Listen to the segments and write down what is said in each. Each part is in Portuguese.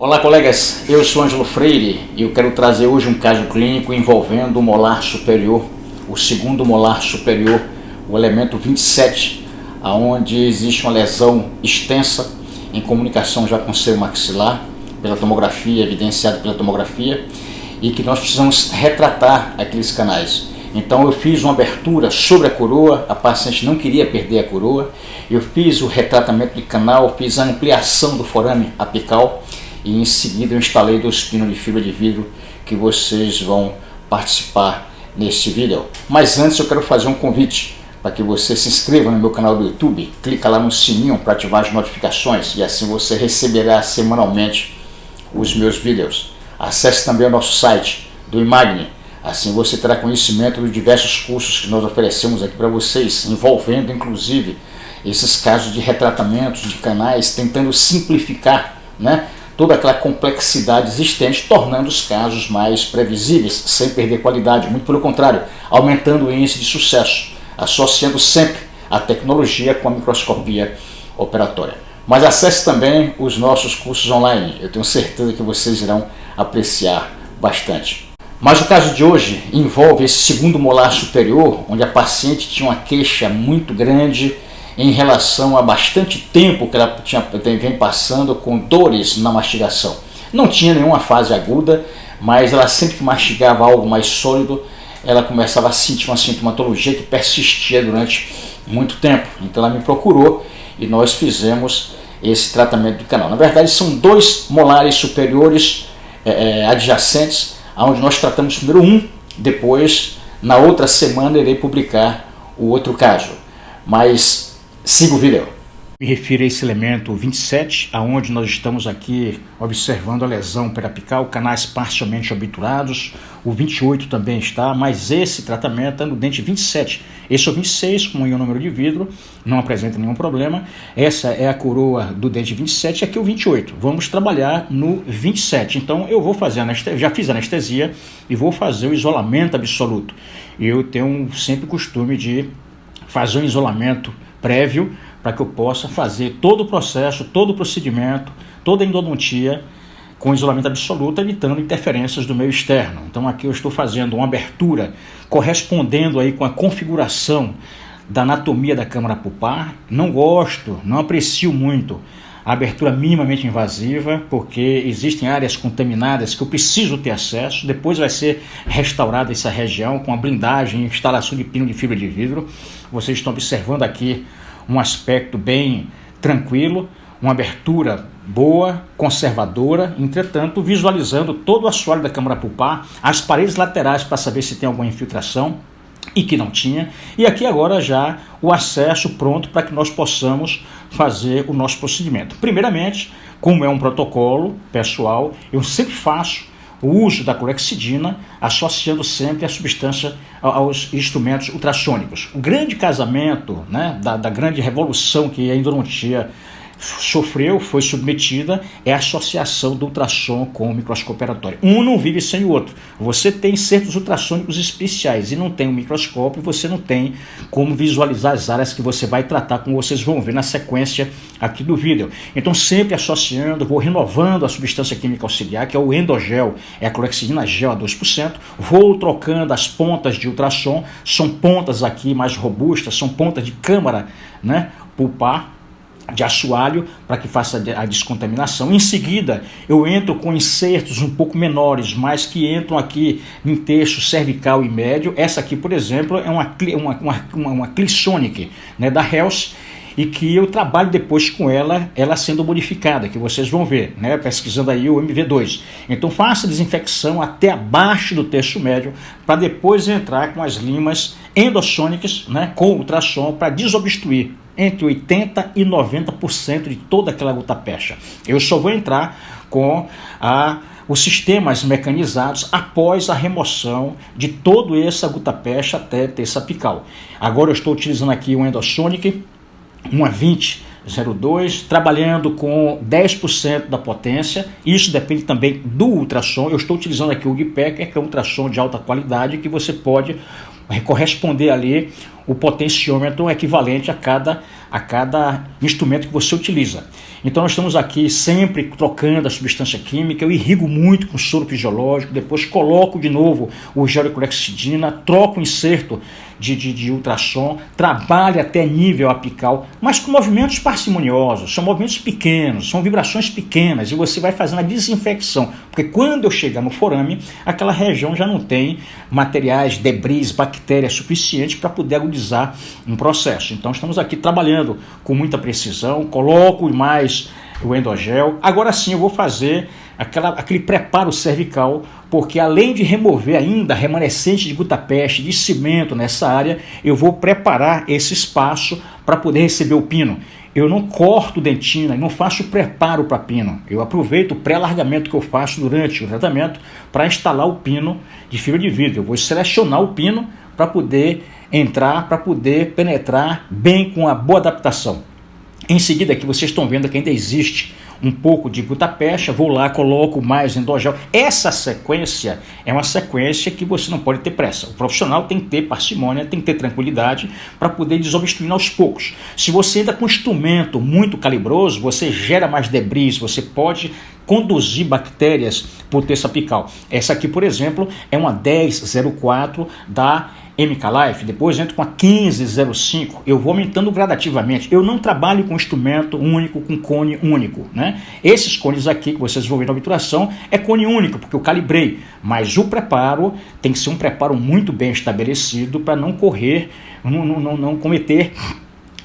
Olá, colegas, eu sou Ângelo Freire e eu quero trazer hoje um caso clínico envolvendo o molar superior, o segundo molar superior, o elemento 27, onde existe uma lesão extensa em comunicação já com o seio maxilar, pela tomografia, evidenciado pela tomografia, e que nós precisamos retratar aqueles canais. Então eu fiz uma abertura sobre a coroa, a paciente não queria perder a coroa, eu fiz o retratamento de canal, fiz a ampliação do forame apical, e em seguida eu instalei 2 pinos de fibra de vidro que vocês vão participar nesse vídeo. Mas antes eu quero fazer um convite para que você se inscreva no meu canal do YouTube, clica lá no sininho para ativar as notificações e assim você receberá semanalmente os meus vídeos. Acesse também o nosso site do Imagine, assim você terá conhecimento de diversos cursos que nós oferecemos aqui para vocês, envolvendo inclusive esses casos de retratamentos de canais, tentando simplificar, toda aquela complexidade existente, tornando os casos mais previsíveis, sem perder qualidade, muito pelo contrário, aumentando o índice de sucesso, associando sempre a tecnologia com a microscopia operatória. Mas acesse também os nossos cursos online, eu tenho certeza que vocês irão apreciar bastante. Mas o caso de hoje envolve esse segundo molar superior, onde a paciente tinha uma queixa muito grande em relação a bastante tempo que ela vem passando com dores na mastigação. Não tinha nenhuma fase aguda, mas ela sempre que mastigava algo mais sólido, ela começava a sentir uma sintomatologia que persistia durante muito tempo. Então ela me procurou e nós fizemos esse tratamento do canal. Na verdade são 2 molares superiores adjacentes, onde nós tratamos primeiro um, depois na outra semana irei publicar o outro caso. Mas siga o vídeo. Me refiro a esse elemento 27, aonde nós estamos aqui observando a lesão periapical, canais parcialmente obturados. O 28 também está, mas esse tratamento é no dente 27. Esse é o 26, com um número de vidro, não apresenta nenhum problema. Essa é a coroa do dente 27 e aqui o 28. Vamos trabalhar no 27. Então eu vou fazer anestesia, já fiz anestesia e vou fazer o isolamento absoluto. Eu tenho sempre o costume de fazer um isolamento prévio para que eu possa fazer todo o processo, todo o procedimento, toda a endodontia com isolamento absoluto, evitando interferências do meio externo. Então aqui eu estou fazendo uma abertura correspondendo aí com a configuração da anatomia da câmara pulpar. Não gosto, não aprecio muito a abertura minimamente invasiva, porque existem áreas contaminadas que eu preciso ter acesso. Depois vai ser restaurada essa região com a blindagem e instalação de pino de fibra de vidro. Vocês estão observando aqui um aspecto bem tranquilo, uma abertura boa, conservadora, entretanto visualizando todo o assoalho da câmara pulpar, as paredes laterais para saber se tem alguma infiltração e que não tinha, e aqui agora já o acesso pronto para que nós possamos fazer o nosso procedimento. Primeiramente, como é um protocolo pessoal, eu sempre faço o uso da clorexidina, associando sempre a substância aos instrumentos ultrassônicos. O grande casamento, da grande revolução que a endodontia sofreu, foi submetida, é a associação do ultrassom com o microscópio operatório. Um não vive sem o outro. Você tem insertos ultrassônicos especiais e não tem um microscópio, você não tem como visualizar as áreas que você vai tratar, como vocês vão ver na sequência aqui do vídeo. Então sempre associando, vou renovando a substância química auxiliar, que é o endogel, é a clorexidina gel a 2%, vou trocando as pontas de ultrassom, são pontas aqui mais robustas, são pontas de câmara pulpar, de assoalho, para que faça a descontaminação. Em seguida, eu entro com insertos um pouco menores, mas que entram aqui em terço cervical e médio. Essa aqui, por exemplo, é uma Clisonic, da Health, e que eu trabalho depois com ela sendo modificada, que vocês vão ver, pesquisando aí o MV2. Então faça a desinfecção até abaixo do terço médio, para depois entrar com as limas endossônicas, com ultrassom, para desobstruir entre 80% e 90% de toda aquela gutapecha. Eu só vou entrar com os sistemas mecanizados após a remoção de todo essa gutapecha até terça apical. Agora eu estou utilizando aqui o Endosonic, uma 2002, trabalhando com 10% da potência. Isso depende também do ultrassom. Eu estou utilizando aqui o Woodpecker, que é um ultrassom de alta qualidade, que você pode corresponder ali o potenciômetro equivalente a cada instrumento que você utiliza. Então nós estamos aqui sempre trocando a substância química, eu irrigo muito com soro fisiológico, depois coloco de novo o geliclexidina, troco o inserto de ultrassom, trabalho até nível apical, mas com movimentos parcimoniosos, são movimentos pequenos, são vibrações pequenas, e você vai fazendo a desinfecção, porque quando eu chegar no forame, aquela região já não tem materiais, debris, bactérias suficientes para poder agudizar um processo. Então estamos aqui trabalhando com muita precisão, coloco mais o endogel. Agora sim eu vou fazer aquele preparo cervical, porque além de remover ainda remanescente de gutapeste, de cimento nessa área, eu vou preparar esse espaço para poder receber o pino. Eu não corto dentina e não faço preparo para pino. Eu aproveito o pré-largamento que eu faço durante o tratamento para instalar o pino de fibra de vidro. Eu vou selecionar o pino para poder entrar, para poder penetrar bem com a boa adaptação. Em seguida, aqui vocês estão vendo que ainda existe um pouco de gutapeste, vou lá, coloco mais endogel. Essa sequência é uma sequência que você não pode ter pressa. O profissional tem que ter parcimônia, tem que ter tranquilidade para poder desobstruir aos poucos. Se você entra com um instrumento muito calibroso, você gera mais debris, você pode conduzir bactérias por terça apical. Essa aqui, por exemplo, é uma 1004 da MK Life, depois entro com a 1505, eu vou aumentando gradativamente. Eu não trabalho com instrumento único, com cone único, né? Esses cones aqui que vocês vão ver na obturação é cone único, porque eu calibrei, mas o preparo tem que ser um preparo muito bem estabelecido para não correr, não cometer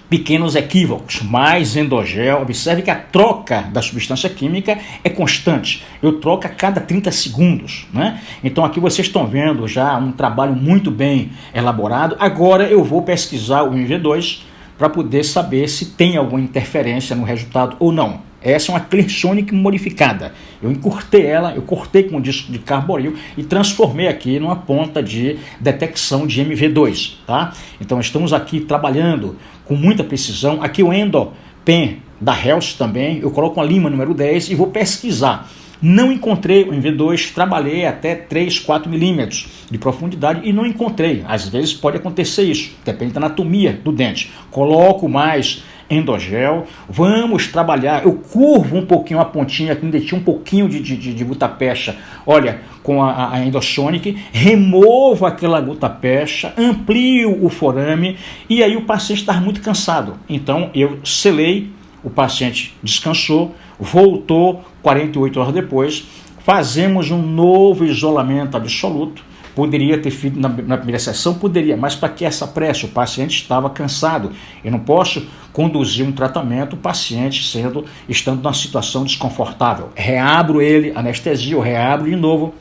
pequenos equívocos. Mais endogel, observe que a troca da substância química é constante, eu troco a cada 30 segundos, né? Então aqui vocês estão vendo já um trabalho muito bem elaborado. Agora eu vou pesquisar o MV2 para poder saber se tem alguma interferência no resultado ou não. Essa é uma Clearsonic modificada. Eu encurtei ela, eu cortei com um disco de carboril e transformei aqui numa ponta de detecção de MV2, tá? Então estamos aqui trabalhando com muita precisão. Aqui o EndoPen da Health também, eu coloco uma lima número 10 e vou pesquisar. Não encontrei o MV2, trabalhei até 3, 4 milímetros de profundidade e não encontrei. Às vezes pode acontecer isso, depende da anatomia do dente. Coloco mais endogel, vamos trabalhar, eu curvo um pouquinho a pontinha, aqui ainda tinha um pouquinho de gutapecha, olha, com a Endosonic, removo aquela gutapecha, amplio o forame, e aí o paciente está muito cansado, então eu selei, o paciente descansou, voltou 48 horas depois, fazemos um novo isolamento absoluto. Poderia ter feito na primeira sessão, poderia, mas para que essa pressa? O paciente estava cansado. Eu não posso conduzir um tratamento, o paciente estando numa situação desconfortável. Reabro ele, anestesia, eu reabro de novo,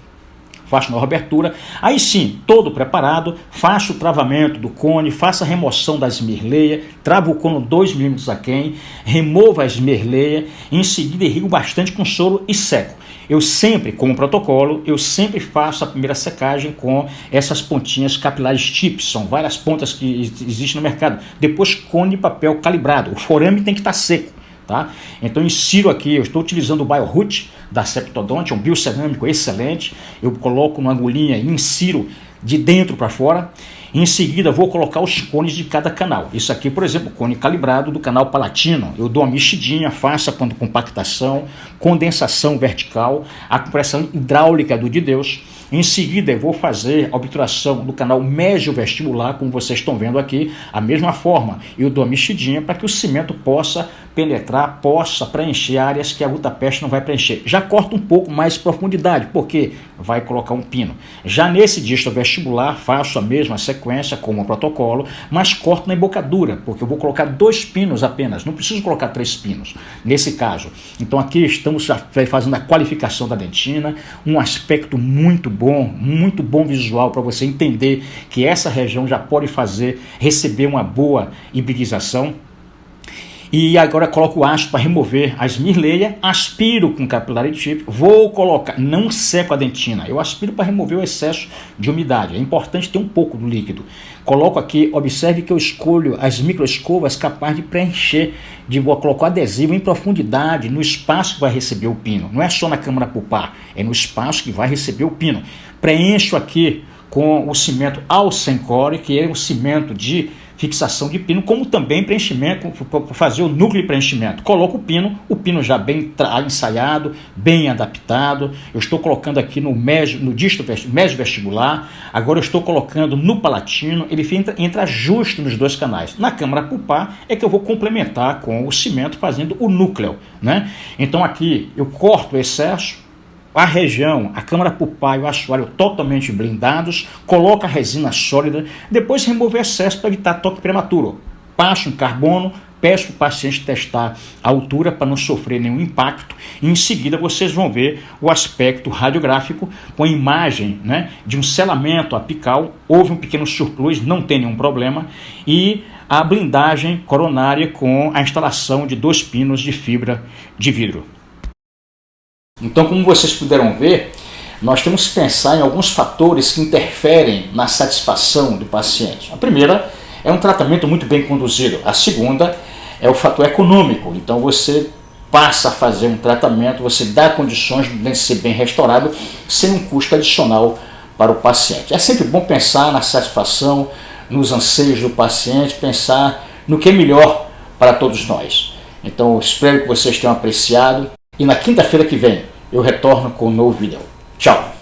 faço nova abertura. Aí sim, todo preparado, faço o travamento do cone, faço a remoção da esmerleia, travo o cone 2 milímetros aquém, removo a esmerleia, em seguida irrigo bastante com soro e seco. Eu sempre, como protocolo, eu sempre faço a primeira secagem com essas pontinhas capilares tips, são várias pontas que existem no mercado. Depois cone de papel calibrado, o forame tem que estar seco, tá? Então insiro aqui, eu estou utilizando o BioRoot da Septodonte, um biocerâmico excelente, eu coloco uma agulhinha e insiro de dentro para fora. Em seguida vou colocar os cones de cada canal. Isso aqui, por exemplo, o cone calibrado do canal palatino. Eu dou uma mexidinha, faço a compactação, condensação vertical, a compressão hidráulica do de Deus. Em seguida eu vou fazer a obturação do canal médio-vestibular, como vocês estão vendo aqui, a mesma forma. Eu dou uma mexidinha para que o cimento possa penetrar, possa preencher áreas que a gutapeste não vai preencher. Já corta um pouco mais de profundidade, porque vai colocar um pino. Já nesse disto vestibular, faço a mesma sequência como protocolo, mas corto na embocadura, porque eu vou colocar 2 pinos apenas, não preciso colocar 3 pinos, nesse caso. Então aqui estamos fazendo a qualificação da dentina, um aspecto muito bom visual para você entender que essa região já pode receber uma boa hibridização. E agora coloco o ácido para remover a esmirleia, aspiro com capilari tip, vou colocar, não seco a dentina, eu aspiro para remover o excesso de umidade, é importante ter um pouco do líquido. Coloco aqui, observe que eu escolho as microescovas capazes de preencher, vou colocar adesivo em profundidade, no espaço que vai receber o pino, não é só na câmara pulpar, é no espaço que vai receber o pino. Preencho aqui com o cimento Alcencore, que é um cimento de fixação de pino, como também preenchimento, para fazer o núcleo de preenchimento. Coloco o pino já bem ensaiado, bem adaptado. Eu estou colocando aqui no disto médio vestibular, agora eu estou colocando no palatino, ele entra justo nos dois canais. Na câmara pulpar é que eu vou complementar com o cimento fazendo o núcleo, né? Então aqui eu corto o excesso, a região, a câmara pulpar e o assoalho totalmente blindados, coloco a resina sólida, depois remover o excesso para evitar toque prematuro. Passo um carbono, peço para o paciente testar a altura para não sofrer nenhum impacto, e em seguida vocês vão ver o aspecto radiográfico com a imagem, né, de um selamento apical, houve um pequeno surplus, não tem nenhum problema, e a blindagem coronária com a instalação de 2 pinos de fibra de vidro. Então, como vocês puderam ver, nós temos que pensar em alguns fatores que interferem na satisfação do paciente. A primeira é um tratamento muito bem conduzido. A segunda é o fator econômico. Então, você passa a fazer um tratamento, você dá condições de ser bem restaurado sem um custo adicional para o paciente. É sempre bom pensar na satisfação, nos anseios do paciente, pensar no que é melhor para todos nós. Então, eu espero que vocês tenham apreciado. E na quinta-feira que vem eu retorno com um novo vídeo. Tchau!